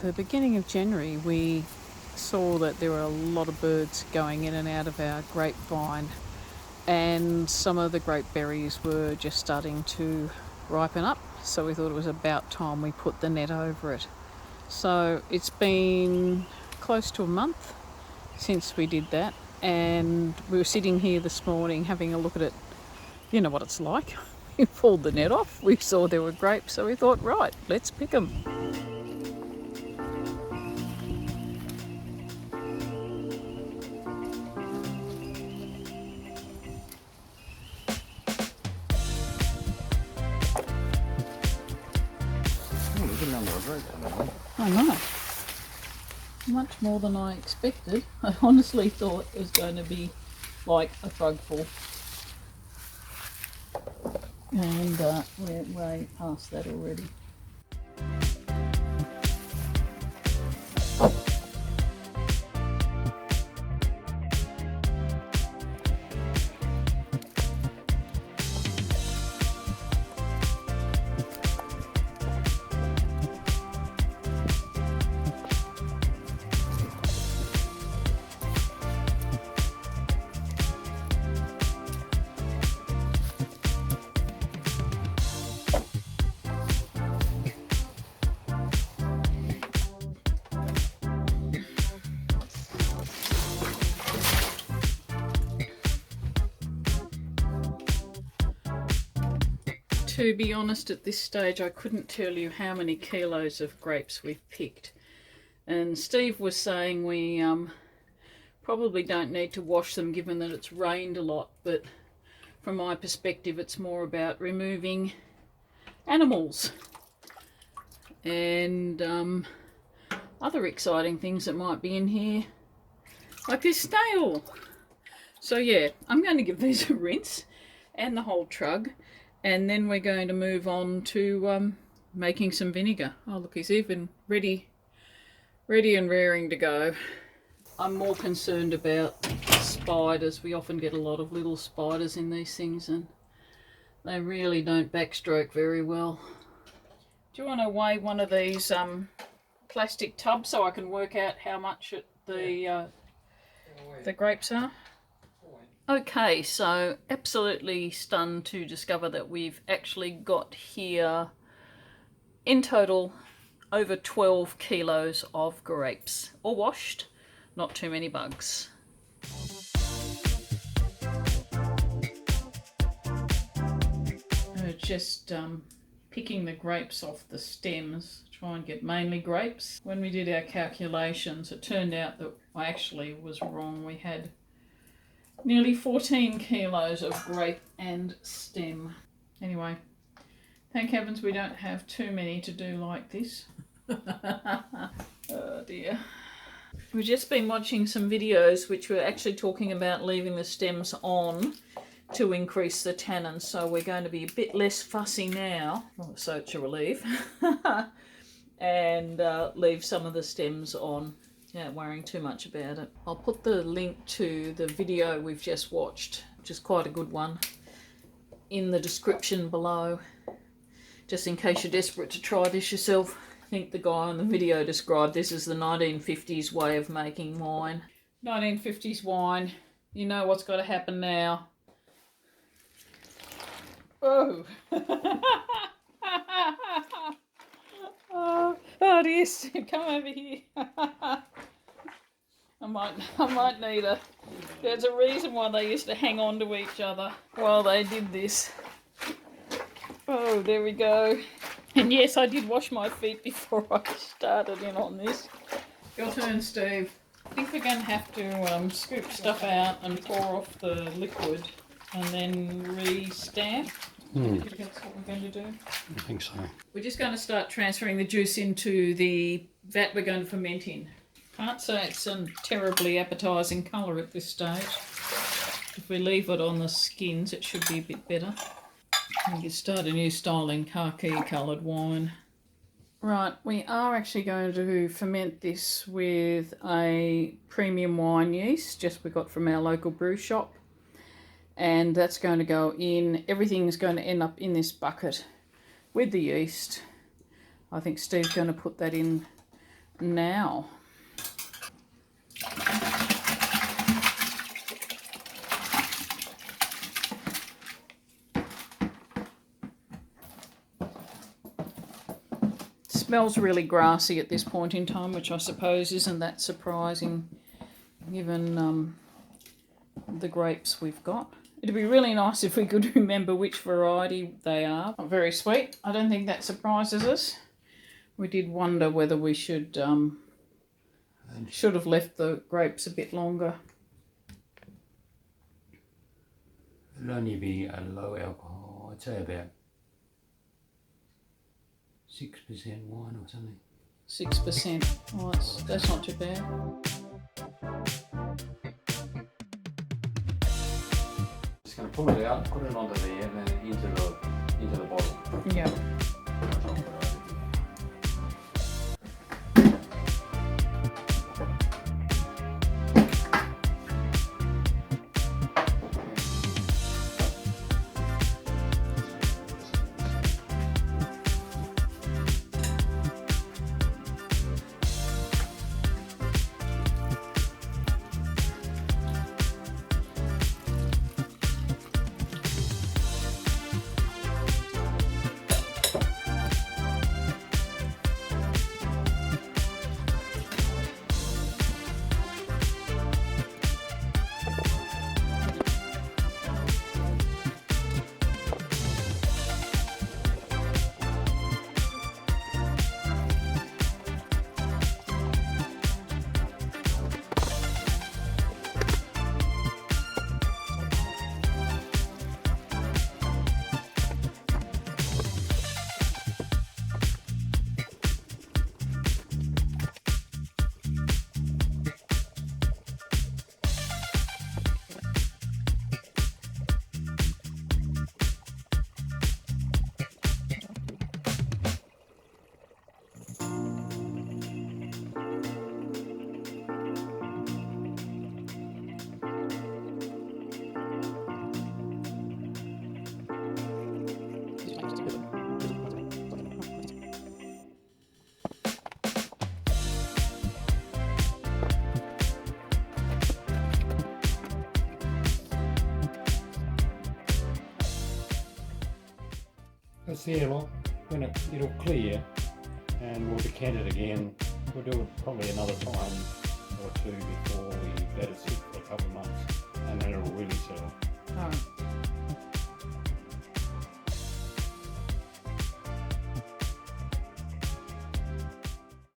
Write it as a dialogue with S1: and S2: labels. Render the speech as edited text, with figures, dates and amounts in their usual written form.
S1: the beginning of January, we saw that there were a lot of birds going in and out of our grapevine, and some of the grape berries were just starting to ripen up, so we thought it was about time we put the net over it. So it's been close to a month since we did that, and we were sitting here this morning having a look at it. You know what it's like. We pulled the net off, we saw there were grapes, so we thought, right, let's pick them. I know. Much more than I expected. I honestly thought it was going to be like a bugful. And we're way past that already. To be honest, at this stage I couldn't tell you how many kilos of grapes we've picked, and Steve was saying we probably don't need to wash them given that it's rained a lot, but from my perspective it's more about removing animals and other exciting things that might be in here, like this snail. So yeah, I'm going to give these a rinse and the whole trug. And then we're going to move on to making some vinegar. Oh look, he's even ready and raring to go. I'm more concerned about spiders. We often get a lot of little spiders in these things and they really don't backstroke very well. Do you want to weigh one of these plastic tubs so I can work out how much the grapes are? Okay, so absolutely stunned to discover that we've actually got here in total over 12 kilos of grapes, all washed, not too many bugs. Just picking the grapes off the stems, try and get mainly grapes. When we did our calculations, it turned out that I actually was wrong. We had nearly 14 kilos of grape and stem. Anyway, thank heavens we don't have too many to do like this. Oh dear. We've just been watching some videos which were actually talking about leaving the stems on to increase the tannins, so we're going to be a bit less fussy now, so it's a relief, and leave some of the stems on. Yeah, worrying too much about it. I'll put the link to the video we've just watched, which is quite a good one, in the description below, just in case you're desperate to try this yourself. I think the guy on the video described this as the 1950s way of making wine. 1950s wine, you know what's got to happen now. Oh! Oh dear, Steve, come over here. I might need a... There's a reason why they used to hang on to each other while they did this. Oh, there we go. And yes, I did wash my feet before I started in on this. Your turn, Steve. I think we're going to have to scoop stuff out and pour off the liquid and then re-stamp. I think that's what we're going to do.
S2: I think so.
S1: We're just going to start transferring the juice into the vat we're going to ferment in. Can't say it's a terribly appetising colour at this stage. If we leave it on the skins, it should be a bit better. We can start a new style in khaki coloured wine. Right, we are actually going to ferment this with a premium wine yeast, just we got from our local brew shop. And that's going to go in, everything's going to end up in this bucket with the yeast. I think Steve's going to put that in now. Smells really grassy at this point in time, which I suppose isn't that surprising given the grapes we've got. It'd be really nice if we could remember which variety they are. Not very sweet. I don't think that surprises us. We did wonder whether we should have left the grapes a bit longer.
S2: It'll only be a low alcohol, I'd say about 6% wine or something.
S1: 6%. Oh, that's not too bad.
S2: Just going to pull it out, put it onto there, and then into the bottle.
S1: Yeah.
S2: That's the airlock. When it'll clear, and we'll decant it again. We'll do it probably another time or two before we let it sit for a couple of months, and then it'll really settle.
S1: All right.